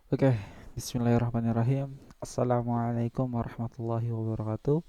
Oke, bismillahirrahmanirrahim. Assalamualaikum warahmatullahi wabarakatuh.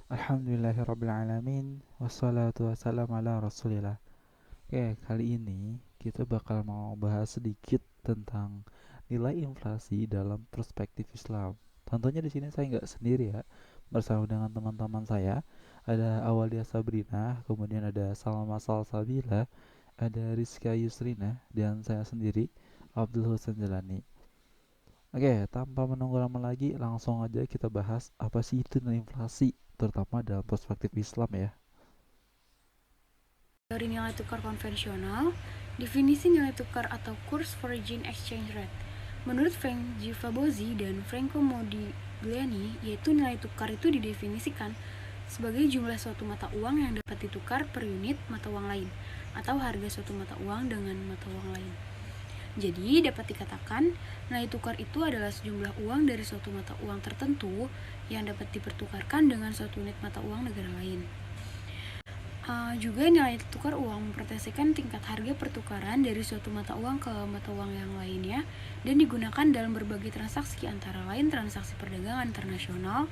Alhamdulillahirrabbilalamin. Wassalatu wassalamu ala rasulillah. Oke, kali ini kita bakal mau bahas sedikit tentang nilai inflasi dalam perspektif Islam. Tentunya di sini saya nggak sendiri ya, bersama dengan teman-teman saya. Ada Awalia Sabrina, kemudian ada Salma Salsabila, ada Rizka Yusrina, dan saya sendiri, Abdul Husain Jalani. Oke, tanpa menunggu lama lagi, langsung aja kita bahas apa sih itu inflasi, terutama dalam perspektif Islam ya. Teori nilai tukar konvensional, definisi nilai tukar atau kurs foreign exchange rate. Menurut Frank Gifabozzi dan Franco Modigliani, yaitu nilai tukar itu didefinisikan sebagai jumlah suatu mata uang yang dapat ditukar per unit mata uang lain, atau harga suatu mata uang dengan mata uang lain. Jadi, dapat dikatakan nilai tukar itu adalah sejumlah uang dari suatu mata uang tertentu yang dapat dipertukarkan dengan suatu unit mata uang negara lain. Juga nilai tukar uang memproteksikan tingkat harga pertukaran dari suatu mata uang ke mata uang yang lainnya dan digunakan dalam berbagai transaksi antara lain transaksi perdagangan internasional,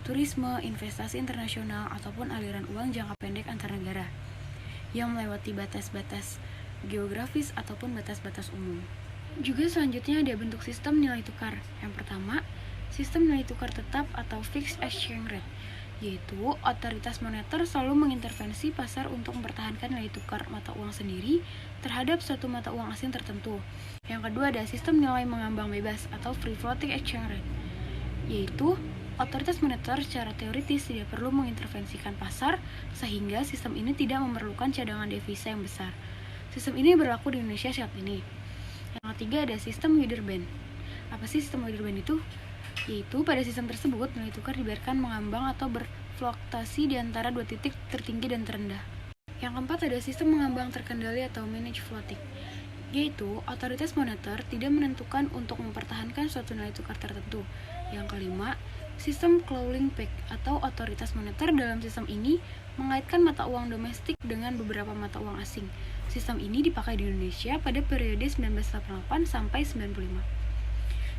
turisme, investasi internasional, ataupun aliran uang jangka pendek antar negara yang melewati batas-batas geografis ataupun batas-batas umum. Juga selanjutnya ada bentuk sistem nilai tukar. Yang pertama, sistem nilai tukar tetap atau fixed exchange rate, yaitu otoritas moneter selalu mengintervensi pasar untuk mempertahankan nilai tukar mata uang sendiri terhadap suatu mata uang asing tertentu. Yang kedua ada sistem nilai mengambang bebas atau free floating exchange rate, yaitu otoritas moneter secara teoritis tidak perlu mengintervensikan pasar sehingga sistem ini tidak memerlukan cadangan devisa yang besar. Sistem ini berlaku di Indonesia saat ini. Yang ketiga ada sistem Wiederband. Apa sih sistem Wiederband itu? Yaitu pada sistem tersebut nilai tukar dibiarkan mengambang atau berfluktuasi di antara dua titik tertinggi dan terendah. Yang keempat ada sistem mengambang terkendali atau managed floating, yaitu otoritas moneter tidak menentukan untuk mempertahankan suatu nilai tukar tertentu. Yang kelima, sistem clouding peg atau otoritas moneter dalam sistem ini mengaitkan mata uang domestik dengan beberapa mata uang asing. Sistem ini dipakai di Indonesia pada periode 1988 sampai 95.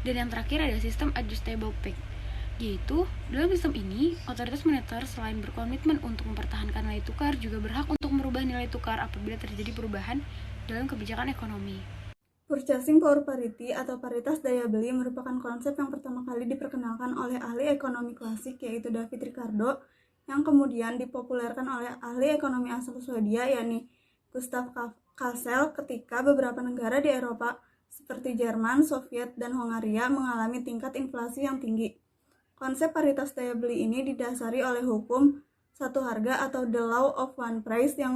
Dan yang terakhir ada sistem adjustable peg, yaitu dalam sistem ini otoritas moneter selain berkomitmen untuk mempertahankan nilai tukar juga berhak untuk merubah nilai tukar apabila terjadi perubahan dalam kebijakan ekonomi. Purchasing Power Parity atau paritas daya beli merupakan konsep yang pertama kali diperkenalkan oleh ahli ekonomi klasik yaitu David Ricardo, yang kemudian dipopulerkan oleh ahli ekonomi asal Swedia yakni Gustav Kassel ketika beberapa negara di Eropa seperti Jerman, Soviet, dan Hongaria mengalami tingkat inflasi yang tinggi. Konsep paritas daya beli ini didasari oleh hukum satu harga atau the law of one price yang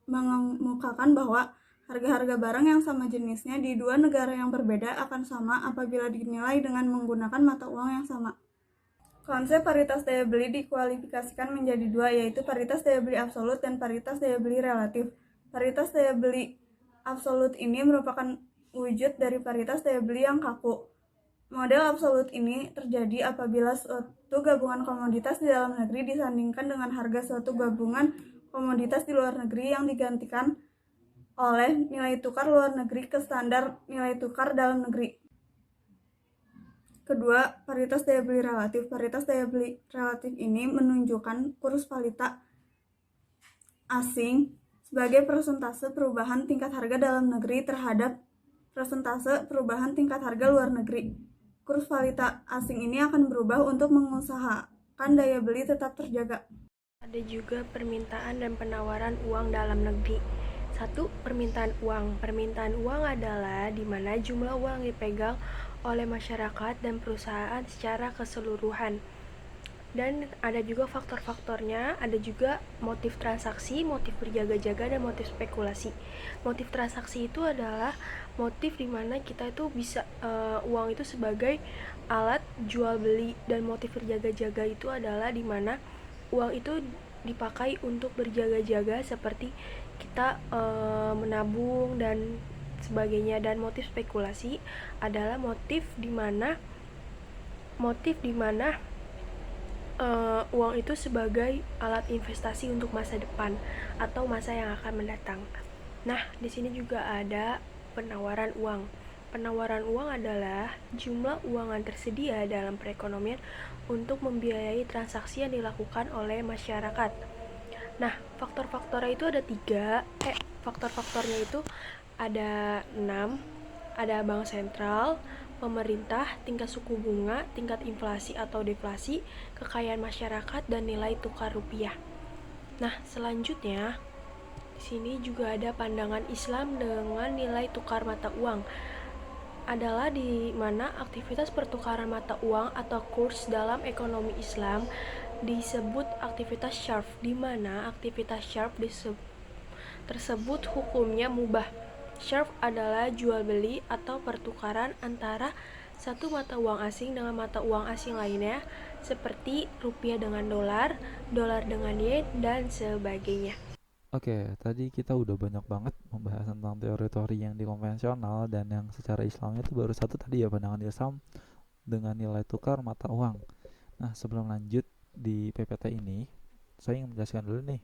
mengemukakan bahwa harga-harga barang yang sama jenisnya di dua negara yang berbeda akan sama apabila dinilai dengan menggunakan mata uang yang sama. Konsep paritas daya beli dikualifikasikan menjadi dua, yaitu paritas daya beli absolut dan paritas daya beli relatif. Paritas daya beli absolut ini merupakan wujud dari paritas daya beli yang kaku. Model absolut ini terjadi apabila suatu gabungan komoditas di dalam negeri disandingkan dengan harga suatu gabungan komoditas di luar negeri yang digantikan oleh nilai tukar luar negeri ke standar nilai tukar dalam negeri. Kedua, paritas daya beli relatif. Paritas daya beli relatif ini menunjukkan kurs valuta asing sebagai persentase perubahan tingkat harga dalam negeri terhadap persentase perubahan tingkat harga luar negeri. Kurs valuta asing ini akan berubah untuk mengusahakan daya beli tetap terjaga. Ada juga permintaan dan penawaran uang dalam negeri. Satu, permintaan uang. Permintaan uang adalah di mana jumlah uang dipegang oleh masyarakat dan perusahaan secara keseluruhan. Dan ada juga faktor-faktornya, ada juga motif transaksi, motif berjaga-jaga, dan motif spekulasi. Motif transaksi itu adalah motif dimana kita itu bisa uang itu sebagai alat jual beli, dan motif berjaga-jaga itu adalah dimana uang itu dipakai untuk berjaga-jaga seperti kita menabung dan sebagainya. Dan motif spekulasi adalah motif dimana uang itu sebagai alat investasi untuk masa depan atau masa yang akan mendatang. Nah, di sini juga ada penawaran uang. Penawaran uang adalah jumlah uang yang tersedia dalam perekonomian untuk membiayai transaksi yang dilakukan oleh masyarakat. Nah, faktor-faktornya itu ada 3. Faktor-faktornya itu ada 6. Ada bank sentral, pemerintah, tingkat suku bunga, tingkat inflasi atau deflasi, kekayaan masyarakat, dan nilai tukar rupiah. Nah, selanjutnya di sini juga ada pandangan Islam dengan nilai tukar mata uang. Adalah di mana aktivitas pertukaran mata uang atau kurs dalam ekonomi Islam disebut aktivitas syarf, di mana aktivitas syarf tersebut hukumnya mubah. Syarf adalah jual beli atau pertukaran antara satu mata uang asing dengan mata uang asing lainnya, seperti rupiah dengan dolar, dolar dengan yen, dan sebagainya. Oke, tadi kita udah banyak banget membahas tentang teori-teori yang di konvensional dan yang secara Islamnya itu baru satu tadi ya, pandangan Islam dengan nilai tukar mata uang. Nah, sebelum lanjut di PPT ini, saya ingin menjelaskan dulu nih,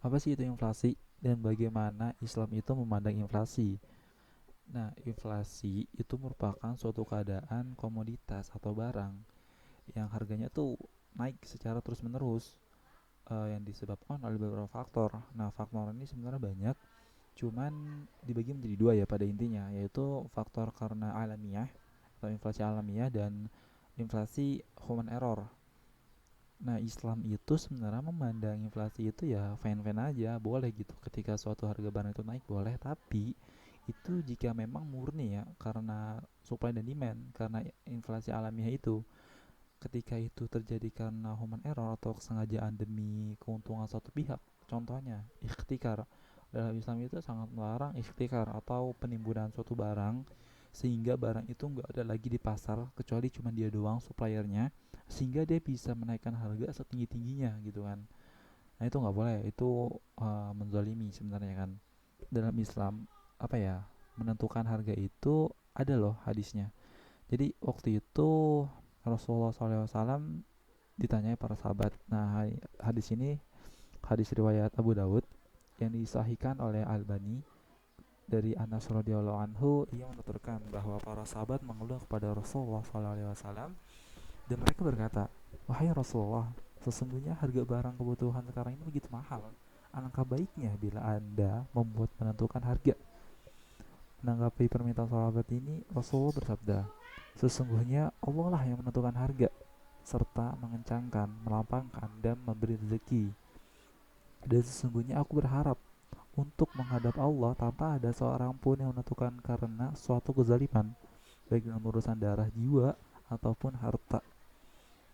apa sih itu inflasi dan bagaimana Islam itu memandang inflasi. Nah, inflasi itu merupakan suatu keadaan komoditas atau barang yang harganya tuh naik secara terus-menerus, yang disebabkan oleh beberapa faktor. Nah, faktor ini sebenarnya banyak, cuman dibagi menjadi dua ya pada intinya, yaitu faktor karena alamiah atau inflasi alamiah dan inflasi human error. Nah, Islam itu sebenarnya memandang inflasi itu ya fine-fine aja, boleh gitu. Ketika suatu harga barang itu naik boleh, tapi itu jika memang murni ya karena supply dan demand, karena inflasi alamiah itu. Ketika itu terjadi karena human error atau kesengajaan demi keuntungan suatu pihak, contohnya ikhtikar. Dalam Islam itu sangat melarang ikhtikar atau penimbunan suatu barang sehingga barang itu nggak ada lagi di pasar kecuali cuma dia doang suppliernya, sehingga dia bisa menaikkan harga setinggi tingginya gitu kan. Nah itu nggak boleh, itu menzalimi sebenarnya kan. Dalam Islam apa ya, menentukan harga itu ada loh hadisnya. Jadi waktu itu Rasulullah SAW ditanyai para sahabat. Nah, hadis ini hadis riwayat Abu Dawud yang disahihkan oleh Albani dari Anas radhiyallahu anhu. Ia menuturkan bahwa para sahabat mengeluh kepada Rasulullah SAW dan mereka berkata, wahai Rasulullah, sesungguhnya harga barang kebutuhan sekarang ini begitu mahal. Alangkah baiknya bila Anda membuat menentukan harga. Menanggapi permintaan sahabat ini, Rasulullah bersabda, sesungguhnya Allah lah yang menentukan harga, serta mengencangkan, melapangkan, dan memberi rezeki. Dan sesungguhnya aku berharap untuk menghadap Allah tanpa ada seorang pun yang menentukan karena suatu kezaliman, baik dalam urusan darah, jiwa, ataupun harta.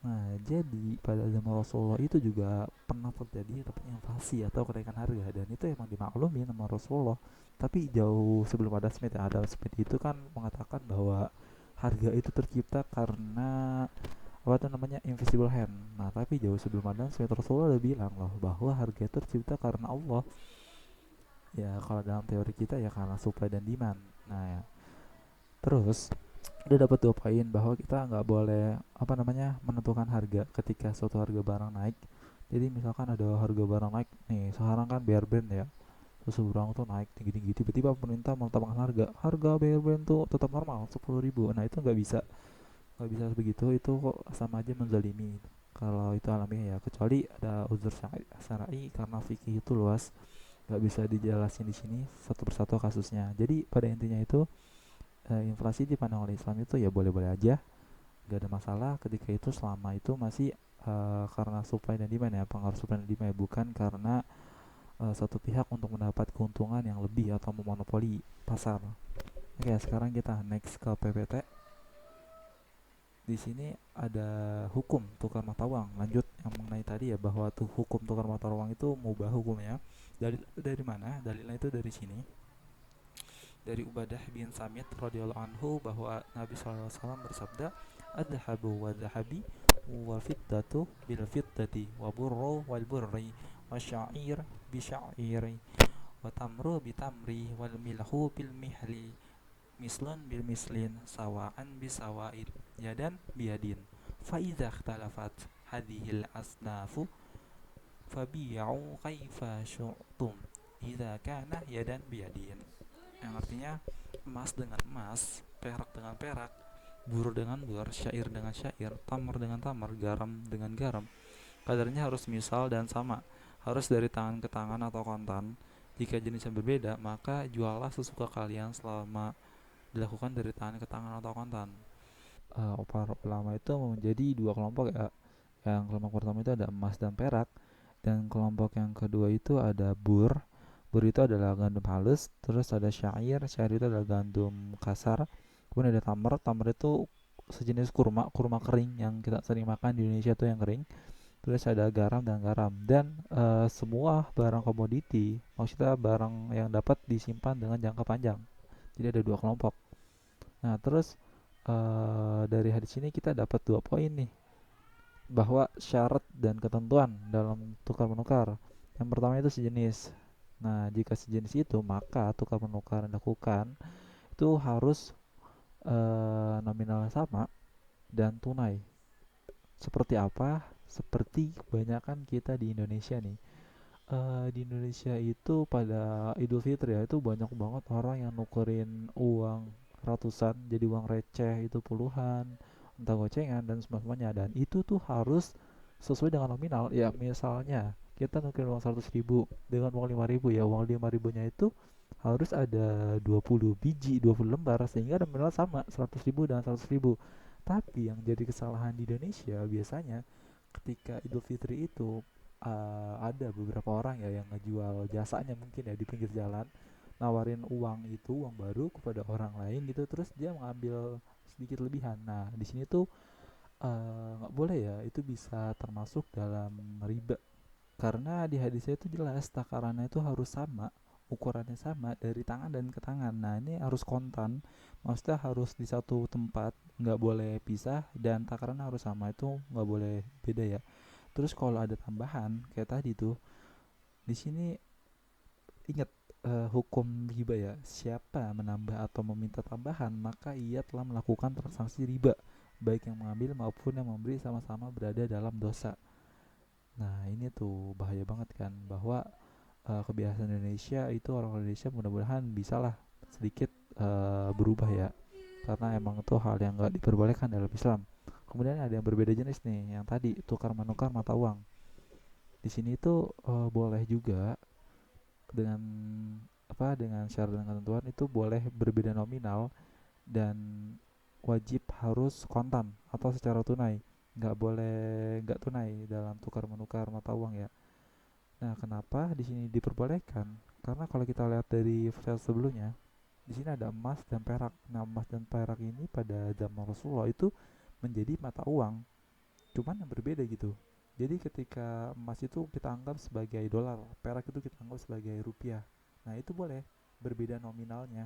Nah, jadi pada zaman Rasulullah itu juga pernah terjadi inflasi atau kenaikan harga, dan itu emang dimaklumi sama Rasulullah. Tapi jauh sebelum ada Smith ya, Adam Smith itu kan mengatakan bahwa harga itu tercipta karena apa tuh namanya invisible hand. Nah, tapi jauh sebelum ada Smith, Rasulullah udah bilang loh bahwa harga itu tercipta karena Allah. Ya kalau dalam teori kita ya karena supply dan demand. Nah ya, terus udah dapat 2 poin bahwa kita nggak boleh apa namanya menentukan harga ketika suatu harga barang naik. Jadi misalkan ada harga barang naik nih, sekarang kan bear brand ya, terus barang tuh naik tinggi-tinggi, tiba-tiba pemerintah menetapkan harga bear brand tuh tetap normal 10.000. Nah itu nggak bisa begitu, itu kok sama aja menzalimi kalau itu alamiah ya, kecuali ada uzur syar'i karena fikih itu luas, nggak bisa dijelasin di sini satu persatu kasusnya. Jadi pada intinya itu inflasi dipandang oleh Islam itu ya boleh-boleh aja, nggak ada masalah ketika itu selama itu masih karena supply dan demand ya, pengaruh supply dan demand, bukan karena satu pihak untuk mendapat keuntungan yang lebih atau memonopoli pasar. Oke, sekarang kita next ke PPT. Di sini ada hukum tukar mata uang. Lanjut yang mengenai tadi ya, bahwa tuh hukum tukar mata uang itu mubah hukumnya. Dari mana? Dalilnya itu dari sini. Dari Ubadah bin Samit radhiyallahu anhu bahwa Nabi SAW bersabda, "Adhabu wa dhahabi wal fiddatu bil fiddati wa burru wal burri wa sya'ir bi sya'iri wa tamru bi tamri wal milhu bil mihli mislun bil mislin sawa'an bi sawa'in yadan bi yadin fa idza ikhtalafat hadhil asnafu fabi'u kaifa syu'tum idza kana yadan bi yadin." Yang artinya emas dengan emas, perak dengan perak, bur dengan bur, syair dengan syair, tamar dengan tamar, garam dengan garam. Kadarnya harus misal dan sama, harus dari tangan ke tangan atau kontan. Jika jenisnya berbeda, maka juallah sesuka kalian selama dilakukan dari tangan ke tangan atau kontan. Para ulama itu menjadi dua kelompok ya. Yang kelompok pertama itu ada emas dan perak, dan kelompok yang kedua itu ada bur. Bur itu adalah gandum halus, terus ada syair, syair itu adalah gandum kasar. Kemudian ada tamar, tamar itu sejenis kurma, kurma kering yang kita sering makan di Indonesia tuh yang kering. Terus ada garam dan garam, dan semua barang komoditi, maksudnya barang yang dapat disimpan dengan jangka panjang. Jadi ada dua kelompok. Nah, terus dari hadis ini kita dapat dua poin nih, bahwa syarat dan ketentuan dalam tukar menukar. Yang pertama itu sejenis. Nah, jika sejenis itu, maka tukar menukar yang dilakukan itu harus nominalnya sama dan tunai. Seperti apa? Seperti kebanyakan kita di Indonesia nih. Di Indonesia itu pada Idul Fitri ya, itu banyak banget orang yang nukerin uang ratusan jadi uang receh itu puluhan, entah gocengan dan semuanya, dan itu tuh harus sesuai dengan nominal ya. Misalnya kita nukerin uang 100.000 dengan uang 5.000, ya uang 5.000-nya itu harus ada 20 biji, 20 lembar, sehingga nominal sama 100.000 dan 100.000. Tapi yang jadi kesalahan di Indonesia biasanya ketika Idul Fitri itu, ada beberapa orang ya yang ngejual jasanya mungkin ya di pinggir jalan, nawarin uang itu, uang baru kepada orang lain gitu, terus dia mengambil sedikit lebihan. Nah, di sini tuh nggak boleh ya, itu bisa termasuk dalam riba, karena di hadisnya itu jelas takarannya itu harus sama, ukurannya sama dari tangan dan ke tangan. Nah, ini harus kontan, maksudnya harus di satu tempat, nggak boleh pisah, dan takarannya harus sama, itu nggak boleh beda ya. Terus kalau ada tambahan kayak tadi tuh, di sini ingat, hukum riba ya. Siapa menambah atau meminta tambahan, maka ia telah melakukan transaksi riba. Baik yang mengambil maupun yang memberi sama-sama berada dalam dosa. Nah, ini tuh bahaya banget kan, bahwa kebiasaan Indonesia itu, orang Indonesia mudah-mudahan bisalah sedikit berubah ya. Karena emang itu hal yang nggak diperbolehkan dalam Islam. Kemudian ada yang berbeda jenis nih, yang tadi tukar menukar mata uang. Di sini tuh boleh juga dengan dengan syarat dan ketentuan itu boleh berbeda nominal, dan wajib harus kontan atau secara tunai, nggak boleh nggak tunai dalam tukar menukar mata uang ya. Nah, kenapa di sini diperbolehkan? Karena kalau kita lihat dari file sebelumnya, di sini ada emas dan perak. Nah, emas dan perak ini pada zaman Rasulullah itu menjadi mata uang, cuman yang berbeda gitu. Jadi ketika emas itu kita anggap sebagai dolar, perak itu kita anggap sebagai rupiah. Nah, itu boleh berbeda nominalnya,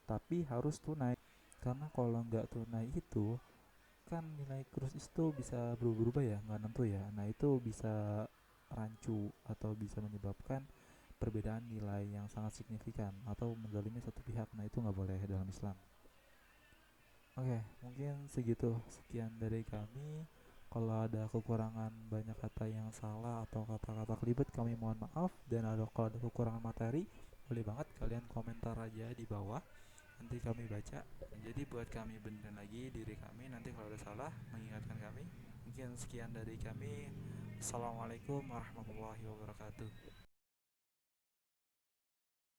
tapi harus tunai. Karena kalau nggak tunai itu kan nilai kurs itu bisa berubah-ubah ya, nggak nentu ya. Nah, itu bisa rancu atau bisa menyebabkan perbedaan nilai yang sangat signifikan atau menzalimi satu pihak. Nah, itu nggak boleh dalam Islam. Oke, mungkin segitu, sekian dari kami. Kalau ada kekurangan banyak kata yang salah atau kata-kata kelibet, kami mohon maaf. Dan kalau ada kekurangan materi, boleh banget kalian komentar aja di bawah, nanti kami baca. Jadi buat kami benerin lagi diri kami, nanti kalau ada salah mengingatkan kami. Mungkin sekian dari kami. Assalamualaikum warahmatullahi wabarakatuh.